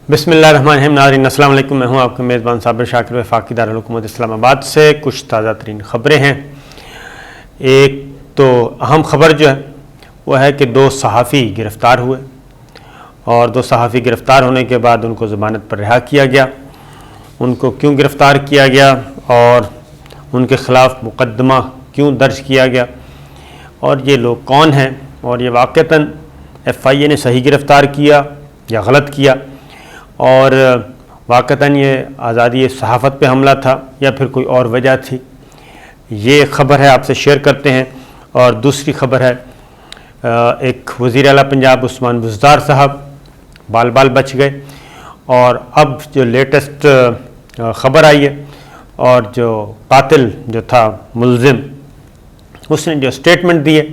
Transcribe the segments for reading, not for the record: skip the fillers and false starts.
بسم اللہ الرحمن الرحیم۔ ناظرین السلام علیکم، میں ہوں آپ کا میزبان صابر شاکر وفاقی دارالحکومت اسلام آباد سے۔ کچھ تازہ ترین خبریں ہیں۔ ایک تو اہم خبر جو ہے وہ ہے کہ 2 صحافی گرفتار ہوئے، اور 2 صحافی گرفتار ہونے کے بعد ان کو ضمانت پر رہا کیا گیا۔ ان کو کیوں گرفتار کیا گیا اور ان کے خلاف مقدمہ کیوں درج کیا گیا، اور یہ لوگ کون ہیں، اور یہ واقعتاً FIA نے صحیح گرفتار کیا یا غلط کیا، اور واقعتاً یہ آزادی صحافت پہ حملہ تھا یا پھر کوئی اور وجہ تھی، یہ ایک خبر ہے، آپ سے شیئر کرتے ہیں۔ اور دوسری خبر ہے، ایک وزیر اعلیٰ پنجاب عثمان بزدار صاحب بال بچ گئے، اور اب جو لیٹسٹ خبر آئی ہے، اور جو قاتل جو تھا ملزم، اس نے جو سٹیٹمنٹ دی ہے،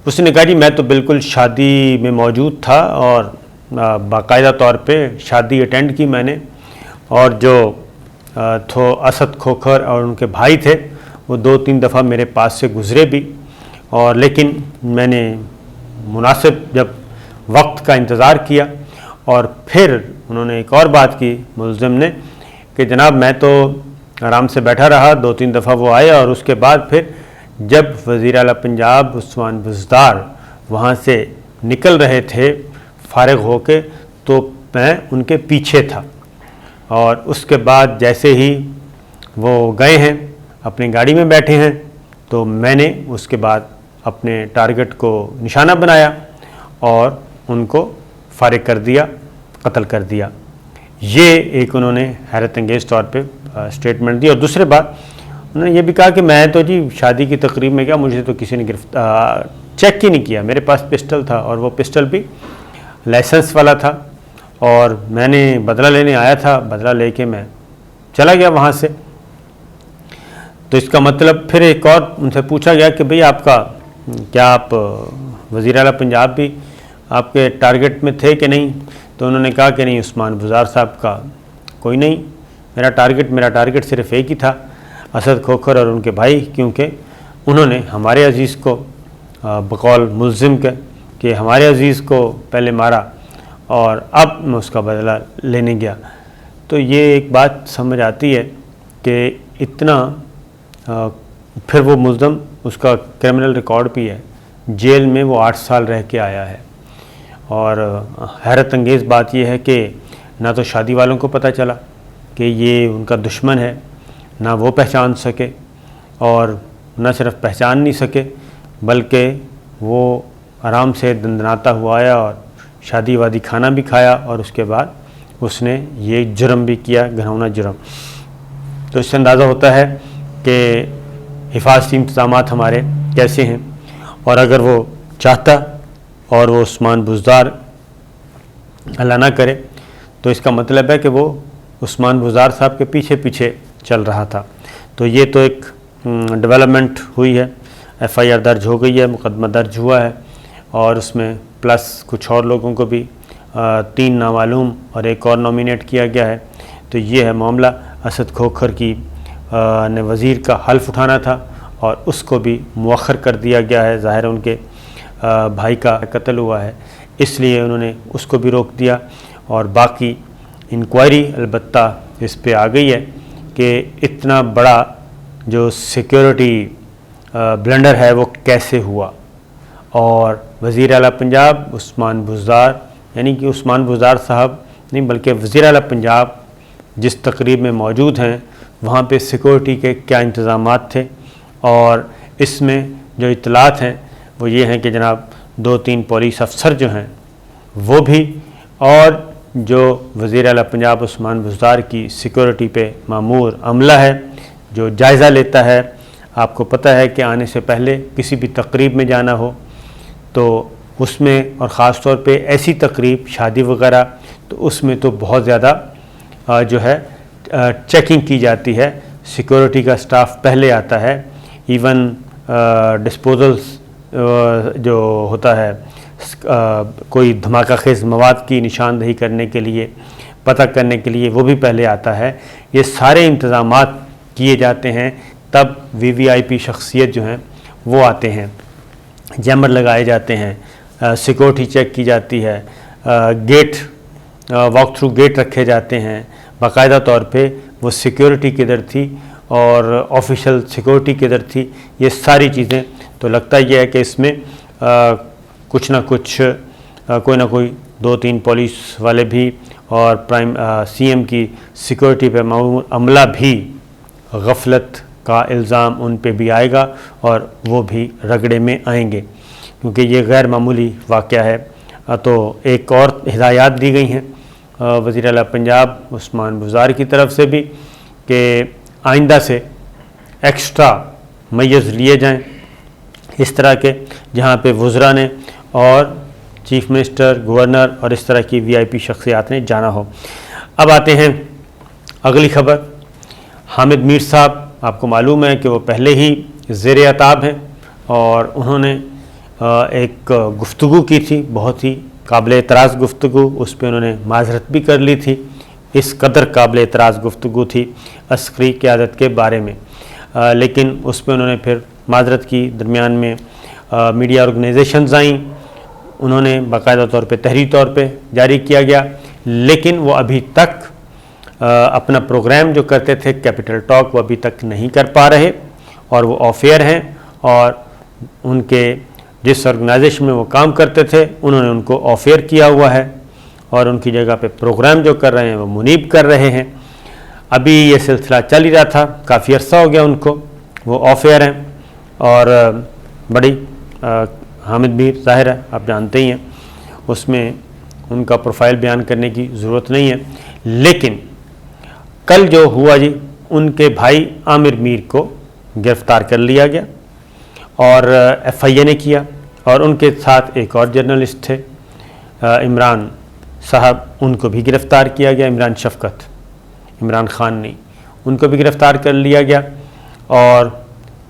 اس نے کہا جی میں تو بالکل شادی میں موجود تھا اور باقاعدہ طور پہ شادی اٹینڈ کی میں نے، اور جو اسد کھوکھر اور ان کے بھائی تھے وہ 2-3 دفعہ میرے پاس سے گزرے بھی، اور لیکن میں نے مناسب جب وقت کا انتظار کیا، اور پھر انہوں نے ایک اور بات کی ملزم نے کہ جناب میں تو آرام سے بیٹھا رہا، 2-3 دفعہ وہ آئے، اور اس کے بعد پھر جب وزیر اعلیٰ پنجاب عثمان بزدار وہاں سے نکل رہے تھے فارغ ہو کے تو میں ان کے پیچھے تھا، اور اس کے بعد جیسے ہی وہ گئے ہیں اپنی گاڑی میں بیٹھے ہیں تو میں نے اس کے بعد اپنے ٹارگٹ کو نشانہ بنایا اور ان کو فارغ کر دیا، قتل کر دیا۔ یہ ایک انہوں نے حیرت انگیز طور پہ سٹیٹمنٹ دی۔ اور دوسری بات انہوں نے یہ بھی کہا کہ میں تو جی شادی کی تقریب میں گیا، مجھے تو کسی نے چیک ہی نہیں کیا، میرے پاس پسٹل تھا، اور وہ پسٹل بھی لائسنس والا تھا، اور میں نے بدلہ لینے آیا تھا، بدلہ لے کے میں چلا گیا وہاں سے۔ تو اس کا مطلب پھر ایک اور ان سے پوچھا گیا کہ بھئی آپ کا کیا آپ وزیر اعلیٰ پنجاب بھی آپ کے ٹارگٹ میں تھے کہ نہیں؟ تو انہوں نے کہا کہ نہیں، عثمان بزدار صاحب کا کوئی نہیں، میرا ٹارگٹ صرف ایک ہی تھا، اسد کھوکھر اور ان کے بھائی، کیونکہ انہوں نے ہمارے عزیز کو بقول ملزم کے کہ ہمارے عزیز کو پہلے مارا اور اب میں اس کا بدلہ لینے گیا۔ تو یہ ایک بات سمجھ آتی ہے کہ اتنا پھر وہ ملزم، اس کا کرمنل ریکارڈ بھی ہے، جیل میں وہ 8 سال رہ کے آیا ہے، اور حیرت انگیز بات یہ ہے کہ نہ تو شادی والوں کو پتہ چلا کہ یہ ان کا دشمن ہے، نہ وہ پہچان سکے، اور نہ صرف پہچان نہیں سکے بلکہ وہ آرام سے دندناتا ہوا آیا اور شادی وادی کھانا بھی کھایا، اور اس کے بعد اس نے یہ جرم بھی کیا، گھناؤنا جرم۔ تو اس سے اندازہ ہوتا ہے کہ حفاظتی انتظامات ہمارے کیسے ہیں، اور اگر وہ چاہتا اور وہ عثمان بزدار اللہ نہ کرے تو اس کا مطلب ہے کہ وہ عثمان بزدار صاحب کے پیچھے چل رہا تھا۔ تو یہ تو ایک ڈیولپمنٹ ہوئی ہے، FIR درج ہو گئی ہے، مقدمہ درج ہوا ہے، اور اس میں پلس کچھ اور لوگوں کو بھی 3 نامعلوم اور ایک اور نامینیٹ کیا گیا ہے۔ تو یہ ہے معاملہ۔ اسد کھوکھر کی نے وزیر کا حلف اٹھانا تھا اور اس کو بھی مؤخر کر دیا گیا ہے، ظاہر ان کے بھائی کا قتل ہوا ہے اس لیے انہوں نے اس کو بھی روک دیا، اور باقی انکوائری البتہ اس پہ آ گئی ہے کہ اتنا بڑا جو سیکیورٹی بلنڈر ہے وہ کیسے ہوا، اور وزیر اعلیٰ پنجاب عثمان بزدار، یعنی کہ عثمان بزدار صاحب نہیں بلکہ وزیر اعلیٰ پنجاب جس تقریب میں موجود ہیں وہاں پہ سیکورٹی کے کیا انتظامات تھے، اور اس میں جو اطلاعات ہیں وہ یہ ہیں کہ جناب 2-3 پولیس افسر جو ہیں وہ بھی، اور جو وزیر اعلیٰ پنجاب عثمان بزدار کی سیکورٹی پہ مامور عملہ ہے جو جائزہ لیتا ہے۔ آپ کو پتہ ہے کہ آنے سے پہلے کسی بھی تقریب میں جانا ہو تو اس میں، اور خاص طور پہ ایسی تقریب شادی وغیرہ، تو اس میں تو بہت زیادہ جو ہے چیکنگ کی جاتی ہے، سیکورٹی کا سٹاف پہلے آتا ہے، ایون ڈسپوزلز جو ہوتا ہے کوئی دھماکہ خیز مواد کی نشاندہی کرنے کے لیے، پتہ کرنے کے لیے، وہ بھی پہلے آتا ہے۔ یہ سارے انتظامات کیے جاتے ہیں، تب VVIP شخصیت جو ہیں وہ آتے ہیں، جیمر لگائے جاتے ہیں، سیکورٹی چیک کی جاتی ہے، گیٹ واک تھرو گیٹ رکھے جاتے ہیں، باقاعدہ طور پہ وہ سیکیورٹی کدھر تھی اور آفیشیل سیکیورٹی کدھر تھی، یہ ساری چیزیں تو لگتا یہ ہے کہ اس میں کچھ نہ کچھ کوئی نہ کوئی 2-3 پولیس والے بھی اور سی ایم کی سیکیورٹی پہ عملہ بھی غفلت کا الزام ان پہ بھی آئے گا اور وہ بھی رگڑے میں آئیں گے، کیونکہ یہ غیر معمولی واقعہ ہے۔ تو ایک اور ہدایات دی گئی ہیں وزیر اعلیٰ پنجاب عثمان بزدار کی طرف سے بھی کہ آئندہ سے ایکسٹرا میز لیے جائیں اس طرح کے، جہاں پہ وزراء نے اور چیف منسٹر، گورنر اور اس طرح کی VIP شخصیات نے جانا ہو۔ اب آتے ہیں اگلی خبر۔ حامد میر صاحب، آپ کو معلوم ہے کہ وہ پہلے ہی زیر عتاب ہیں اور انہوں نے ایک گفتگو کی تھی، بہت ہی قابل اعتراض گفتگو، اس پہ انہوں نے معذرت بھی کر لی تھی۔ اس قدر قابل اعتراض گفتگو تھی عسکری قیادت کے بارے میں، لیکن اس پہ انہوں نے پھر معذرت کی۔ درمیان میں میڈیا آرگنائزیشنز آئیں، انہوں نے باقاعدہ طور پہ تحریری طور پہ جاری کیا گیا، لیکن وہ ابھی تک اپنا پروگرام جو کرتے تھے کیپٹل ٹاک، وہ ابھی تک نہیں کر پا رہے اور وہ آف ایئر ہیں، اور ان کے جس آرگنائزیشن میں وہ کام کرتے تھے انہوں نے ان کو آف ایئر کیا ہوا ہے اور ان کی جگہ پہ پروگرام جو کر رہے ہیں وہ منیب کر رہے ہیں۔ ابھی یہ سلسلہ چل ہی رہا تھا، کافی عرصہ ہو گیا ان کو، وہ آف ایئر ہیں اور بڑی حامد میر ظاہر ہے آپ جانتے ہی ہیں، اس میں ان کا پروفائل بیان کرنے کی ضرورت نہیں ہے، لیکن کل جو ہوا جی، ان کے بھائی عامر میر کو گرفتار کر لیا گیا اور FIA نے کیا، اور ان کے ساتھ ایک اور جرنلسٹ تھے عمران صاحب، ان کو بھی گرفتار کیا گیا، عمران شفقت، عمران خان نہیں، ان کو بھی گرفتار کر لیا گیا۔ اور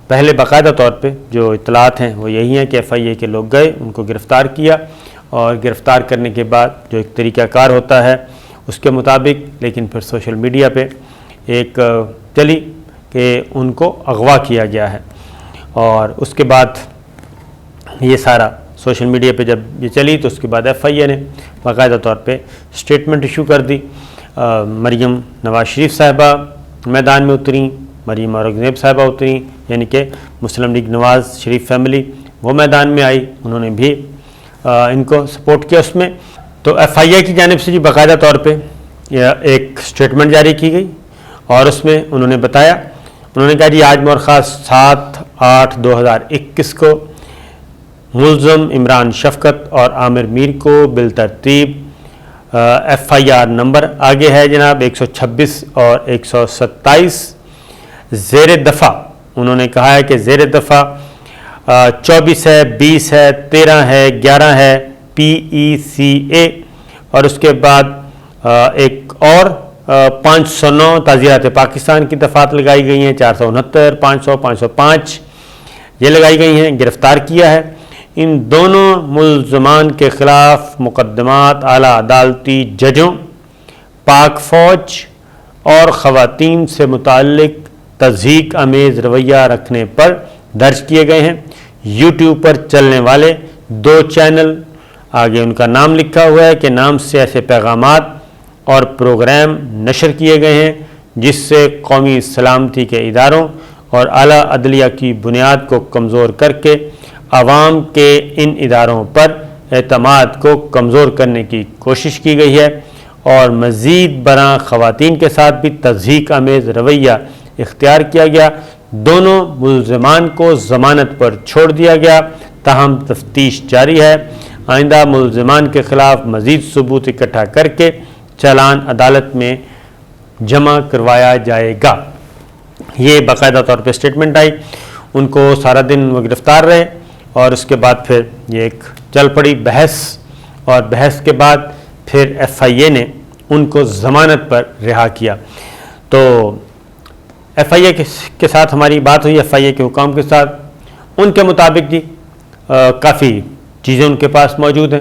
پہلے باقاعدہ طور پہ جو اطلاعات ہیں وہ یہی ہیں کہ FIA کے لوگ گئے، ان کو گرفتار کیا، اور گرفتار کرنے کے بعد جو ایک طریقہ کار ہوتا ہے اس کے مطابق، لیکن پھر سوشل میڈیا پہ ایک چلی کہ ان کو اغوا کیا گیا ہے، اور اس کے بعد یہ سارا سوشل میڈیا پہ جب یہ چلی تو اس کے بعد FIA نے باقاعدہ طور پہ اسٹیٹمنٹ ایشو کر دی۔ مریم نواز شریف صاحبہ میدان میں اتریں، مریم اورنگزیب صاحبہ اتریں، یعنی کہ مسلم لیگ نواز شریف فیملی وہ میدان میں آئی، انہوں نے بھی ان کو سپورٹ کیا اس میں۔ تو FIA کی جانب سے جی باقاعدہ طور پہ ایک اسٹیٹمنٹ جاری کی گئی، اور اس میں انہوں نے بتایا، انہوں نے کہا جی آج مورخہ 7/8/2021 کو ملزم عمران شفقت اور عامر میر کو بالترتیب FIR نمبر آگے ہے جناب 126 اور 127 زیر دفعہ، انہوں نے کہا ہے کہ زیر دفعہ 24 ہے، 20 ہے، 13 ہے، 11 ہے PECA، اور اس کے بعد ایک اور 509 تعزیرات پاکستان کی دفعات لگائی گئی ہیں، 469، 500، 505 یہ لگائی گئی ہیں، گرفتار کیا ہے۔ ان دونوں ملزمان کے خلاف مقدمات اعلیٰ عدالتی ججوں، پاک فوج اور خواتین سے متعلق تضحیک آمیز رویہ رکھنے پر درج کیے گئے ہیں۔ YouTube پر چلنے والے 2 چینل، آگے ان کا نام لکھا ہوا ہے کہ نام سے ایسے پیغامات اور پروگرام نشر کیے گئے ہیں جس سے قومی سلامتی کے اداروں اور اعلیٰ عدلیہ کی بنیاد کو کمزور کر کے عوام کے ان اداروں پر اعتماد کو کمزور کرنے کی کوشش کی گئی ہے، اور مزید برآں خواتین کے ساتھ بھی تضحیک آمیز رویہ اختیار کیا گیا۔ دونوں ملزمان کو ضمانت پر چھوڑ دیا گیا، تاہم تفتیش جاری ہے۔ آئندہ ملزمان کے خلاف مزید ثبوت اکٹھا کر کے چالان عدالت میں جمع کروایا جائے گا۔ یہ باقاعدہ طور پہ اسٹیٹمنٹ آئی، ان کو سارا دن وہ گرفتار رہے، اور اس کے بعد پھر یہ ایک چل پڑی بحث، اور بحث کے بعد پھر FIA نے ان کو ضمانت پر رہا کیا۔ تو FIA کے ساتھ ہماری بات ہوئی، FIA کے حکام کے ساتھ، ان کے مطابق جی کافی چیزیں ان کے پاس موجود ہیں،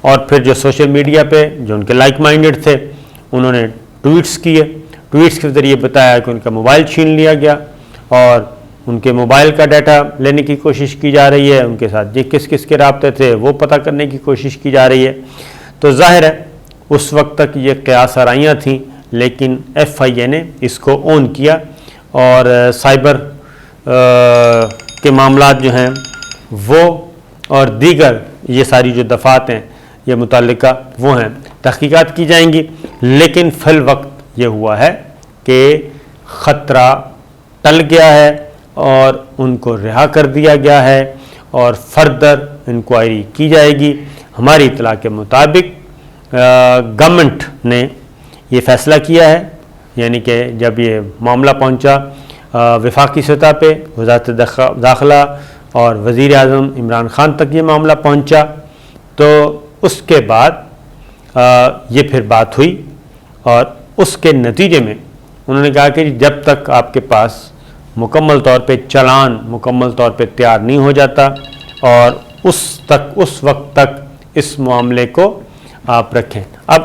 اور پھر جو سوشل میڈیا پہ جو ان کے لائک مائنڈڈ تھے انہوں نے ٹویٹس کیے، ٹویٹس کے ذریعے بتایا کہ ان کا موبائل چھین لیا گیا اور ان کے موبائل کا ڈیٹا لینے کی کوشش کی جا رہی ہے، ان کے ساتھ جی کس کس کے رابطے تھے وہ پتہ کرنے کی کوشش کی جا رہی ہے۔ تو ظاہر ہے اس وقت تک یہ قیاس آرائیاں تھیں، لیکن FIA نے اس کو اون کیا اور سائبر کے معاملات جو ہیں وہ اور دیگر یہ ساری جو دفعات ہیں یہ متعلقہ وہ ہیں، تحقیقات کی جائیں گی، لیکن فی الوقت یہ ہوا ہے کہ خطرہ ٹل گیا ہے اور ان کو رہا کر دیا گیا ہے اور فردر انکوائری کی جائے گی۔ ہماری اطلاع کے مطابق گورنمنٹ نے یہ فیصلہ کیا ہے، یعنی کہ جب یہ معاملہ پہنچا وفاقی سطح پہ وزارت داخلہ اور وزیر اعظم عمران خان تک یہ معاملہ پہنچا، تو اس کے بعد یہ پھر بات ہوئی اور اس کے نتیجے میں انہوں نے کہا کہ جب تک آپ کے پاس مکمل طور پہ چالان مکمل طور پہ تیار نہیں ہو جاتا اور اس وقت تک اس معاملے کو آپ رکھیں۔ اب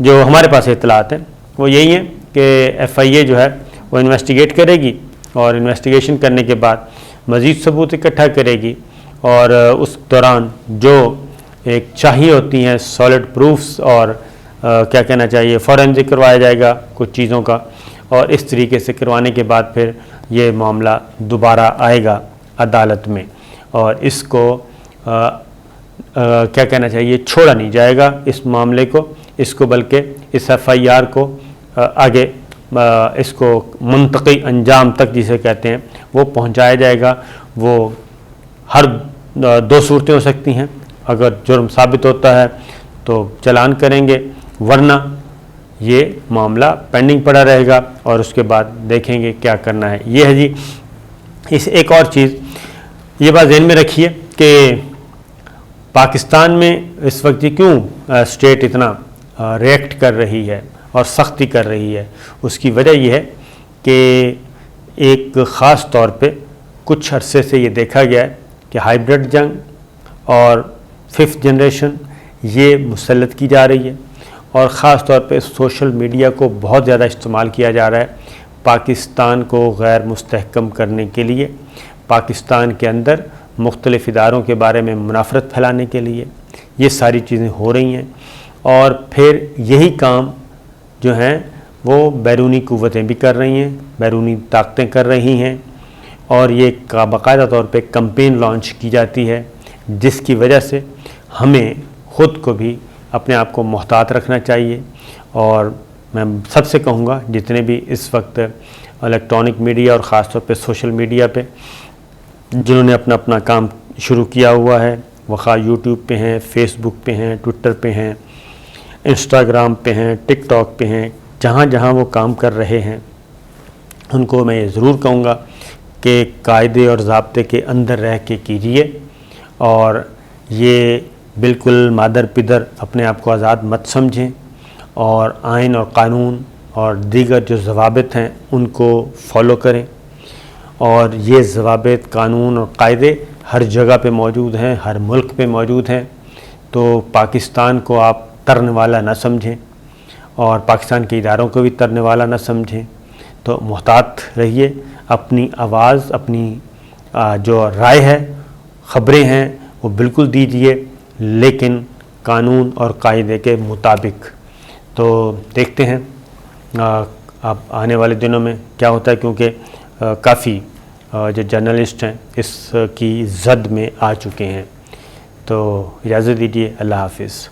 جو ہمارے پاس اطلاعات ہیں وہ یہی ہیں کہ FIA جو ہے وہ انویسٹیگیٹ کرے گی اور انویسٹیگیشن کرنے کے بعد مزید ثبوت اکٹھا کرے گی اور اس دوران جو ایک چاہیے ہوتی ہیں سالڈ پروفس اور کیا کہنا چاہیے فورینزک کروایا جائے گا کچھ چیزوں کا، اور اس طریقے سے کروانے کے بعد پھر یہ معاملہ دوبارہ آئے گا عدالت میں اور اس کو کیا کہنا چاہیے چھوڑا نہیں جائے گا اس معاملے کو، اس کو بلکہ اس FIR کو آگے اس کو منطقی انجام تک جسے کہتے ہیں وہ پہنچایا جائے گا۔ وہ ہر دو صورتیں ہو سکتی ہیں، اگر جرم ثابت ہوتا ہے تو چلان کریں گے، ورنہ یہ معاملہ پینڈنگ پڑا رہے گا اور اس کے بعد دیکھیں گے کیا کرنا ہے۔ یہ ہے جی اس ایک اور چیز یہ بات ذہن میں رکھیے کہ پاکستان میں اس وقت یہ کیوں اسٹیٹ اتنا ریئیکٹ کر رہی ہے اور سختی کر رہی ہے، اس کی وجہ یہ ہے کہ ایک خاص طور پہ کچھ عرصے سے یہ دیکھا گیا ہے کہ ہائیبرڈ جنگ اور 5th جنریشن یہ مسلط کی جا رہی ہے اور خاص طور پہ سوشل میڈیا کو بہت زیادہ استعمال کیا جا رہا ہے پاکستان کو غیر مستحکم کرنے کے لیے، پاکستان کے اندر مختلف اداروں کے بارے میں منافرت پھیلانے کے لیے یہ ساری چیزیں ہو رہی ہیں، اور پھر یہی کام جو ہیں وہ بیرونی قوتیں بھی کر رہی ہیں، بیرونی طاقتیں کر رہی ہیں، اور یہ باقاعدہ طور پہ کمپین لانچ کی جاتی ہے جس کی وجہ سے ہمیں خود کو بھی اپنے آپ کو محتاط رکھنا چاہیے۔ اور میں سب سے کہوں گا جتنے بھی اس وقت الیکٹرانک میڈیا اور خاص طور پہ سوشل میڈیا پہ جنہوں نے اپنا کام شروع کیا ہوا ہے، وخواہ یوٹیوب پہ ہیں، فیس بک پہ ہیں، ٹویٹر پہ ہیں، انسٹاگرام پہ ہیں، ٹک ٹاک پہ ہیں، جہاں جہاں وہ کام کر رہے ہیں ان کو میں یہ ضرور کہوں گا کہ قاعدے اور ضابطے کے اندر رہ کے کیجیے اور یہ بالکل مادر پدر اپنے آپ کو آزاد مت سمجھیں، اور آئین اور قانون اور دیگر جو ضوابط ہیں ان کو فالو کریں، اور یہ ضوابط قانون اور قاعدے ہر جگہ پہ موجود ہیں، ہر ملک پہ موجود ہیں، تو پاکستان کو آپ ترنے والا نہ سمجھیں اور پاکستان کے اداروں کو بھی ترنے والا نہ سمجھیں، تو محتاط رہیے، اپنی آواز اپنی جو رائے ہے خبریں ہیں وہ بالکل دیجیے، لیکن قانون اور قاعدے کے مطابق۔ تو دیکھتے ہیں اب آنے والے دنوں میں کیا ہوتا ہے، کیونکہ کافی جو جرنلسٹ ہیں اس کی زد میں آ چکے ہیں۔ تو اجازت دیجیے، اللہ حافظ۔